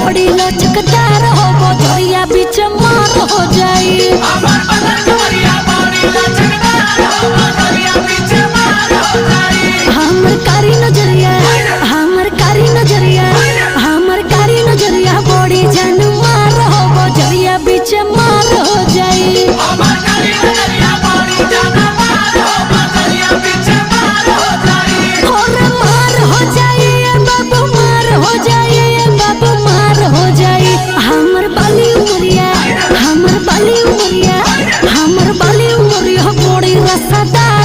बड़ी लचकदार हो बजरिया बीच मार हो जाई हमर कारी नजरिया हमर कारी नजरिया हमर कारी नजरिया बड़ी जान मार हो बजरिया बीच मार हो जाई और मार हो जाई बाबू मार हो जाई बाबू मार हो जाई हमर बाली उमरिया हमर बाली उमरिया हमर बाली उमरिया बड़ी रसदार